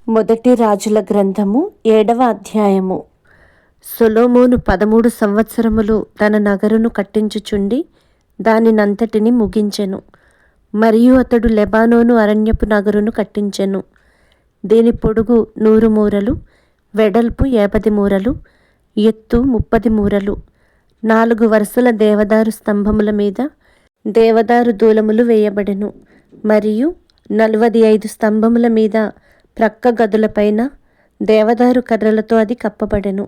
మొదటి రాజుల గ్రంథము 7వ అధ్యాయము. సొలొమోను 13 సంవత్సరములు తన నగరును కట్టించుచుండి దానినంతటిని ముగించెను. మరియు అతడు లెబానోను అరణ్యపు నగరును కట్టించెను. దీని పొడుగు 100 మూరలు, వెడల్పు 50 మూరలు, ఎత్తు 30 మూరలు. 4 వరుసల దేవదారు స్తంభముల మీద దేవదారు దూలములు వేయబడెను. మరియు 45 స్తంభముల మీద ప్రక్క గదులపైన దేవదారు కర్రలతో అది కప్పబడెను.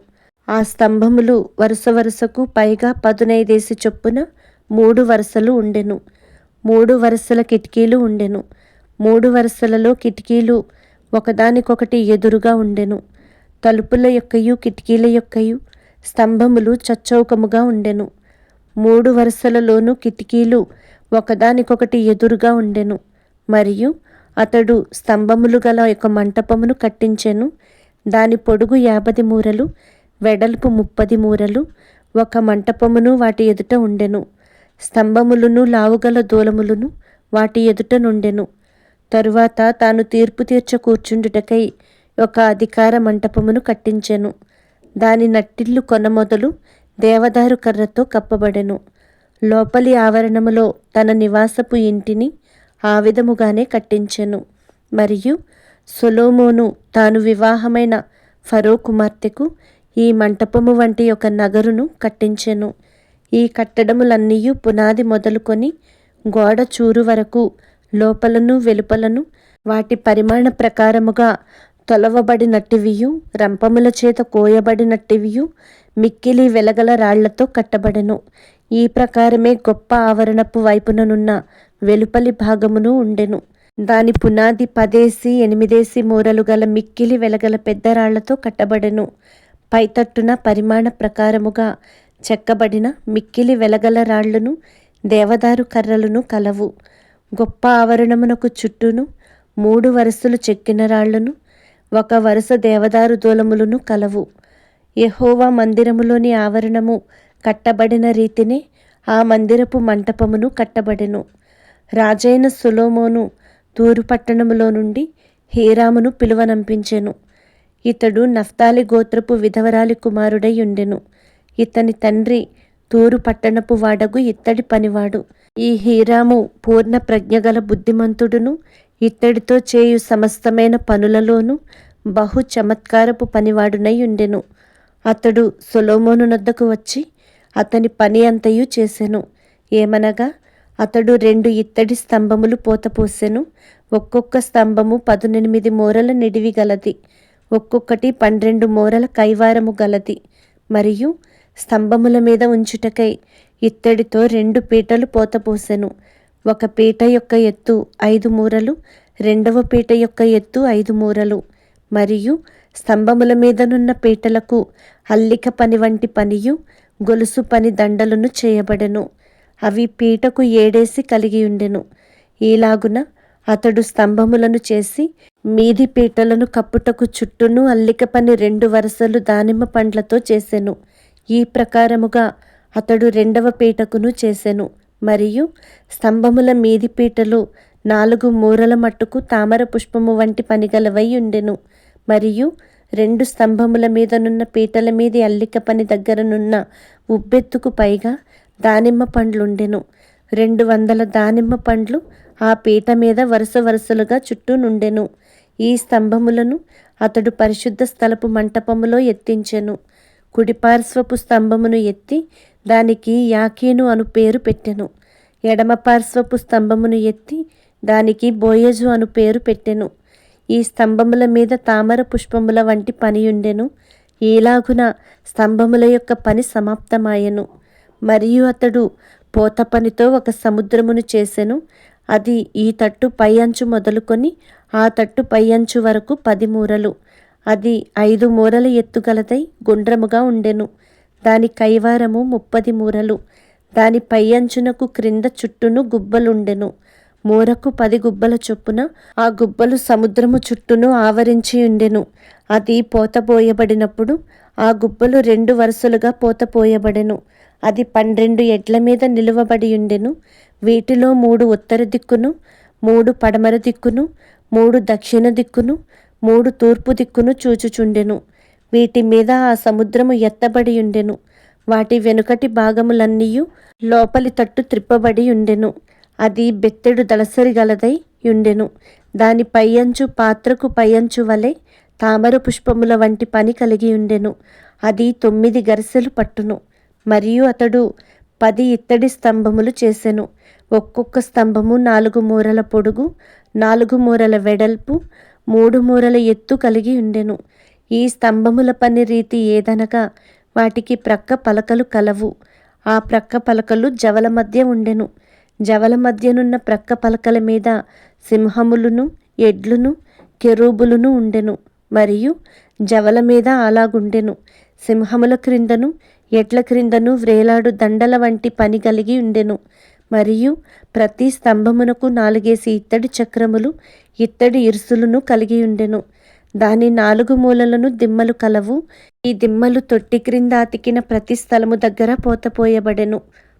ఆ స్తంభములు వరుస వరుసకు పైగా 15 చొప్పున 3 వరుసలు ఉండెను. 3 వరుసల కిటికీలు ఉండెను. 3 వరుసలలో కిటికీలు ఒకదానికొకటి ఎదురుగా ఉండెను. తలుపుల యొక్కయు కిటికీల యొక్కయు స్తంభములు చచ్చౌకముగా ఉండెను. 3 వరుసలలోనూ కిటికీలు ఒకదానికొకటి ఎదురుగా ఉండెను. మరియు అతడు స్తంభములు గల ఒక మంటపమును కట్టించెను. దాని పొడుగు 50 మూరలు, వెడల్పు 30 మూరలు. ఒక మంటపమును వాటి ఎదుట ఉండెను. స్తంభములను లావుగల దూలములను వాటి ఎదుట నుండెను. తరువాత తాను తీర్పు తీర్చ కూర్చుండుటకై ఒక అధికార మంటపమును కట్టించెను. దాని నట్టిల్లు కొనమొదలు దేవదారు కర్రతో కప్పబడెను. లోపలి ఆవరణములో తన నివాసపు ఇంటిని ఆ విధముగానే కట్టించెను. మరియు సొలొమోను తాను వివాహమైన ఫరో కుమార్తెకు ఈ మంటపము వంటి ఒక నగరును కట్టించెను. ఈ కట్టడములన్నీయు పునాది మొదలుకొని గోడ చూరు వరకు లోపలను వెలుపలను వాటి పరిమాణ ప్రకారముగా తొలవబడినట్టివియు, రంపముల చేత కోయబడినట్టివియు, మిక్కిలి వెలగల రాళ్లతో కట్టబడెను. ఈ ప్రకారమే గొప్ప ఆవరణపు వైపుననున్న వెలుపలి భాగమును ఉండెను. దాని పునాది 10 మూరలు గల మిక్కిలి వెలగల పెద్ద రాళ్లతో కట్టబడెను. పైతట్టున పరిమాణ ప్రకారముగా చెక్కబడిన మిక్కిలి వెలగల రాళ్లను దేవదారు కర్రలను కలవు. గొప్ప ఆవరణమునకు చుట్టూను 3 వరుసలు చెక్కిన రాళ్లను, 1 వరుస దేవదారు దూలములను కలవు. యెహోవా మందిరములోని ఆవరణము కట్టబడిన రీతినే ఆ మందిరపు మంటపమును కట్టబడెను. రాజైన సొలొమోను తూరు పట్టణములో నుండి హీరామును పిలువనంపించెను. ఇతడు నఫ్తాలి గోత్రపు విధవరాలి కుమారుడై ఉండెను. ఇతని తండ్రి తూరు పట్టణపు వాడగు ఇత్తడి పనివాడు. ఈ హీరాము పూర్ణ ప్రజ్ఞగల బుద్ధిమంతుడును, ఇత్తడితో చేయు సమస్తమైన పనులలోనూ బహు చమత్కారపు పనివాడునై ఉండెను. అతడు సొలొమోను నొద్దకు వచ్చి అతని పని అంతయు చేసెను. ఏమనగా అతడు 2 ఇత్తడి స్తంభములు పోతపోసెను. ఒక్కొక్క స్తంభము 18 మూరల నిడివి గలది, ఒక్కొక్కటి 12 మూరల కైవారము గలది. మరియు స్తంభముల మీద ఉంచుటకై ఇత్తడితో 2 పీటలు పోతపోసెను. ఒక పీట యొక్క ఎత్తు 5 మూరలు, రెండవ పీట యొక్క ఎత్తు 5 మూరలు. మరియు స్తంభముల మీదనున్న పీటలకు అల్లిక పని వంటి పనియు, గొలుసు పని దండలను చేయబడెను. అవి పీటకు 7 కలిగి ఉండెను. ఈలాగున అతడు స్తంభములను చేసి మీది పీటలను కప్పుటకు చుట్టూను అల్లిక పని 2 వరుసలు దానిమ్మ పండ్లతో చేసెను. ఈ ప్రకారముగా అతడు 2వ పీటకును చేసెను. మరియు స్తంభముల మీది పీటలు 4 మూరల మట్టుకు తామర పుష్పము వంటి పనిగలవై ఉండెను. మరియు 2 స్తంభముల మీదనున్న పీటల మీది అల్లిక పని దగ్గరనున్న ఉబ్బెత్తుకు పైగా దానిమ్మ పండ్లుండెను. 200 దానిమ్మ పండ్లు ఆ పీట మీద వరుస వరుసలుగా చుట్టూ నుండెను. ఈ స్తంభములను అతడు పరిశుద్ధ స్థలపు మంటపములో ఎత్తించెను. కుడిపార్శ్వపు స్తంభమును ఎత్తి దానికి యాకీను అను పేరు పెట్టెను. ఎడమ పార్శ్వపు స్తంభమును ఎత్తి దానికి బోయజు అను పేరు పెట్టెను. ఈ స్తంభముల మీద తామర పుష్పముల వంటి పనియుండెను. ఈలాగున స్తంభముల యొక్క పని సమాప్తమాయెను. మరియు అతడు పోత పనితో ఒక సముద్రమును చేసెను. అది ఈ తట్టు పై అంచు మొదలుకొని ఆ తట్టు పై అంచు వరకు 10 మూరలు. అది 5 మూరల ఎత్తుగలదై గుండ్రముగా ఉండెను. దాని కైవారము 30 మూరలు. దాని పై అంచునకు క్రింద చుట్టూను గుబ్బలుండెను. మూరకు 10 గుబ్బల చొప్పున ఆ గుబ్బలు సముద్రము చుట్టూను ఆవరించి ఉండెను. అది పోతపోయబడినప్పుడు ఆ గుబ్బలు 2 వరుసలుగా పోతపోయబడెను. అది 12 ఎడ్ల మీద నిలువబడి ఉండెను. వీటిలో 3 ఉత్తర దిక్కును, 3 పడమర దిక్కును, 3 దక్షిణ దిక్కును, 3 తూర్పు దిక్కును చూచుచుండెను. వీటి మీద ఆ సముద్రము ఎత్తబడి ఉండెను. వాటి వెనుకటి భాగములన్నీయు లోపలి తట్టు త్రిప్పబడి ఉండెను. అది బెత్తెడు దళసరి గలదై ఉండెను. దాని పైయంచు పాత్రకు పైయంచు వలె తామర పుష్పముల వంటి పని కలిగి ఉండెను. అది 9 గరిసెలు పట్టును. మరియు అతడు 10 ఇత్తడి స్తంభములు చేసెను. ఒక్కొక్క స్తంభము 4 మూరల పొడుగు, 4 మూరల వెడల్పు, 3 మూరల ఎత్తు కలిగి ఉండెను. ఈ స్తంభముల పని రీతి ఏదనగా వాటికి ప్రక్క పలకలు కలవు. ఆ ప్రక్క పలకలు జవల మధ్య ఉండెను. జవల మధ్యనున్న ప్రక్క పలకల మీద సింహములును, ఎడ్లును, కెరూబులును ఉండెను. మరియు జవల మీద అలాగుండెను. సింహముల క్రిందను, ఎడ్ల క్రిందను వ్రేలాడు దండల వంటి పని కలిగి ఉండెను. మరియు ప్రతి స్తంభమునకు 4 ఇత్తడి చక్రములు, ఇత్తడి ఇరుసులను కలిగి ఉండెను. దాని 4 మూలలను దిమ్మలు కలవు. ఈ దిమ్మలు తొట్టి క్రింద అతికిన ప్రతి స్థలము దగ్గర పోతపోయబడెను.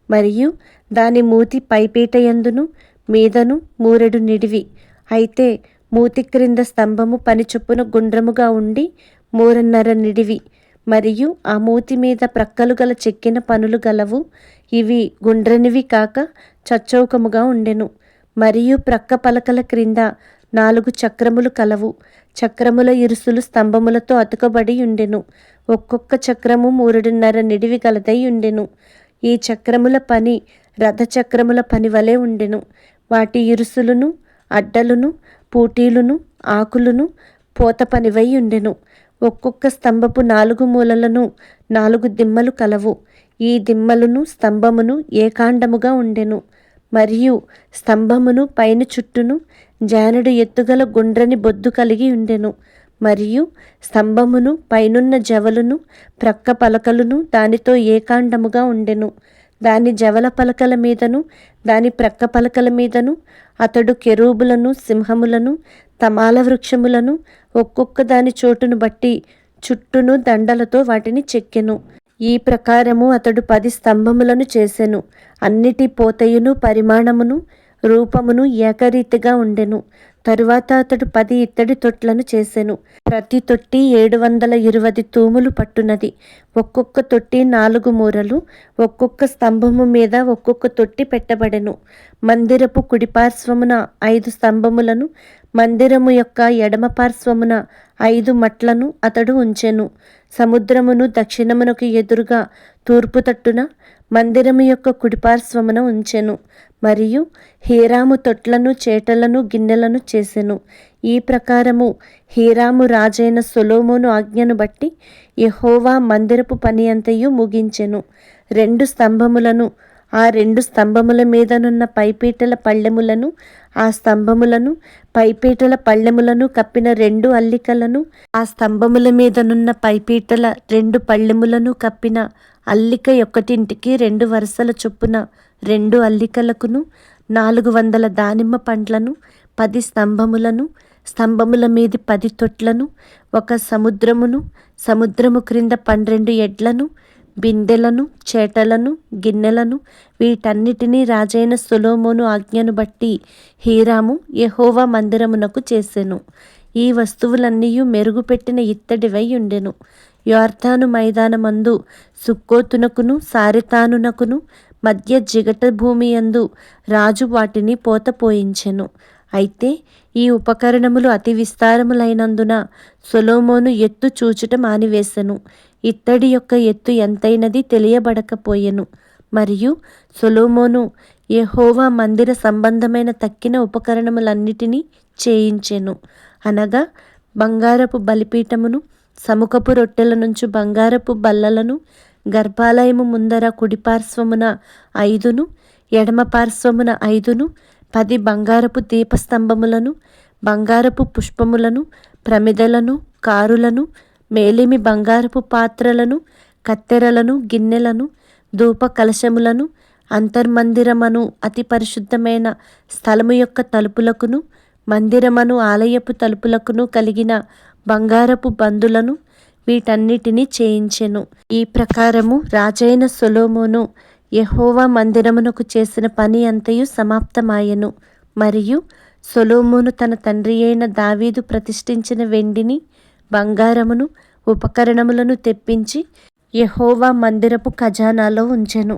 మరియు దాని మూతి పైపీట యందును మీదను మూరెడు నిడివి. అయితే మూతి క్రింద స్తంభము పని చొప్పున గుండ్రముగా ఉండి 3.5 నిడివి. మరియు ఆ మూతి మీద ప్రక్కలు గల చెక్కిన పనులు గలవు. ఇవి గుండ్రనివి కాక చచ్చౌకముగా ఉండెను. మరియు ప్రక్క పలకల క్రింద 4 చక్రములు కలవు. చక్రముల ఇరుసులు స్తంభములతో అతుకబడి ఉండెను. ఒక్కొక్క చక్రము 3.5 నిడివి గలదై ఉండెను. ఈ చక్రముల పని రథచక్రముల పని వలె ఉండెను. వాటి ఇరుసులను, అడ్డలును, పూటీలును, ఆకులును పోత పనివై ఉండెను. ఒక్కొక్క స్తంభపు 4 మూలలను 4 దిమ్మలు కలవు. ఈ దిమ్మలను స్తంభమును ఏకాండముగా ఉండెను. మరియు స్తంభమును పైన చుట్టూను జానెడు ఎత్తుగల గుండ్రని బొద్దు కలిగి ఉండెను. మరియు స్తంభమును పైనున్న జవలును ప్రక్క పలకలును దానితో ఏకాండముగా ఉండెను. దాని జవల పలకల మీదను దాని ప్రక్క పలకల మీదను అతడు కెరూబులను, సింహములను, తమాల వృక్షములను ఒక్కొక్క దాని చోటును బట్టి చుట్టూను దండలతో వాటిని చెక్కెను. ఈ ప్రకారము అతడు 10 స్తంభములను చేసెను. అన్నిటి పోతయును, పరిమాణమును, రూపమును ఏకరీతిగా ఉండెను. తరువాత అతడు 10 ఇత్తడి తొట్లను చేసెను. ప్రతి తొట్టి 720 తూములు పట్టునది. ఒక్కొక్క తొట్టి 4 మూరలు. ఒక్కొక్క స్తంభము మీద ఒక్కొక్క తొట్టి పెట్టబడెను. మందిరపు కుడిపార్శ్వమున 5 స్తంభములను, మందిరము యొక్క ఎడమ పార్శ్వమున 5 మట్లను అతడు ఉంచెను. సముద్రమును దక్షిణమునకు ఎదురుగా తూర్పు తట్టున మందిరము యొక్క కుడిపార్శ్వమున ఉంచెను. మరియు హీరాము తొట్లను, చేటలను, గిన్నెలను చేసెను. ఈ ప్రకారము హీరాము రాజైన సొలొమోను ఆజ్ఞను బట్టి యెహోవా మందిరపు పని అంతయు ముగించెను. 2 స్తంభములను, ఆ 2 స్తంభముల మీదనున్న పైపీటల పళ్ళెములను, ఆ స్తంభములను పైపీటల పళ్ళెములను కప్పిన 2 అల్లికలను, ఆ స్తంభముల మీదనున్న పైపీటల 2 పళ్ళెములను కప్పిన అల్లిక ఒక్కటింటికి 2 వరుసల చొప్పున 2 అల్లికలకును, 400 దానిమ్మ పండ్లను, 10 స్తంభములను, స్తంభముల మీది 10 తొట్లను, 1 సముద్రమును, సముద్రము క్రింద 12 ఎడ్లను, బిందెలను, చేటలను, గిన్నెలను, వీటన్నిటినీ రాజైన సొలొమోను ఆజ్ఞను బట్టి హీరాము యెహోవా మందిరమునకు చేసెను. ఈ వస్తువులన్నీయు మెరుగుపెట్టిన ఇత్తడివై ఉండెను. యొర్దాను మైదానమందు సుక్కోతునకును సారెతానునకును మధ్య జిగట భూమి యందు రాజు వాటిని పోతపోయించెను. అయితే ఈ ఉపకరణములు అతి విస్తారములైనందున సొలొమోను ఎత్తు చూచుట మానివేశెను. ఇత్తడి యొక్క ఎత్తు ఎంతైనది తెలియబడకపోయెను. మరియు సొలొమోను యెహోవా మందిర సంబంధమైన తక్కిన ఉపకరణములన్నిటినీ చేయించెను. అనగా బంగారపు బలిపీఠమును, సముఖపు రొట్టెల నుంచి బంగారపు బల్లలను, గర్భాలయము ముందర కుడిపార్శ్వమున 5ను, ఎడమ పార్శ్వమున 5ను, 10 బంగారపు దీపస్తంభములను, బంగారపు పుష్పములను, ప్రమిదలను, కారులను, మేలిమి బంగారపు పాత్రలను, కత్తెరలను, గిన్నెలను, ధూప కలశములను, అంతర్మందిరమను అతి పరిశుద్ధమైన స్థలము యొక్క తలుపులకును, మందిరమను ఆలయపు తలుపులకును కలిగిన బంగారపు బందులను, వీటన్నిటినీ చేయించెను. ఈ ప్రకారము రాజైన సొలొమోను యెహోవా మందిరమునకు చేసిన పని అంతయు సమాప్తమాయెను. మరియు సొలొమోను తన తండ్రి అయిన దావీదు ప్రతిష్ఠించిన వెండిని, బంగారమును, ఉపకరణములను తెప్పించి యెహోవా మందిరపు ఖజానాలో ఉంచెను.